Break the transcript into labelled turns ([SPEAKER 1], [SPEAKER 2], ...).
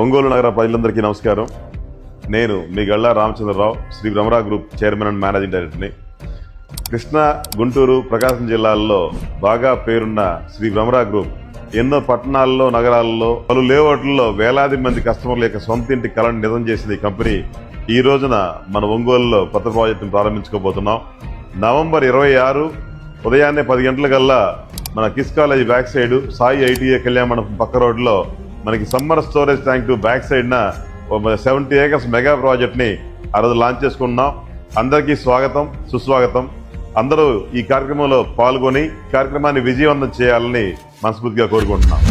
[SPEAKER 1] ఒంగోలు నగర ప్రజలందరికీ నమస్కారం. నేను మీ Galla Ramachandrarao, Sri Bhramara group chairman and managing డైరెక్టర్ని. కృష్ణా, గుంటూరు, ప్రకాశం జిల్లాల్లో బాగా పేరున్న శ్రీ భ్రమరా గ్రూప్ ఎన్నో పట్టణాల్లో, నగరాల్లో, పలు లేఅవుట్లలో వేలాది మంది కస్టమర్ల యొక్క సొంత ఇంటి కళను నిజం చేసిన ఈ కంపెనీ ఈ రోజున మన ఒంగోలులో కొత్త ప్రాజెక్టును ప్రారంభించుకోబోతున్నాం. నవంబర్ 26 ఉదయాన్నే 10 గంటలకల్లా మన kiss college back side Sai ITI కళ్యాణ మండపం పక్క రోడ్లో మనకి summer storage tank back side న 70 ఏకర్స్ మెగా ప్రాజెక్ట్ ని ఆ రోజు లాంచ్ చేసుకున్నాం. అందరికీ స్వాగతం, సుస్వాగతం. అందరూ ఈ కార్యక్రమంలో పాల్గొని కార్యక్రమాన్ని విజయవంతం చేయాలని మనస్ఫూర్తిగా కోరుకుంటున్నాం.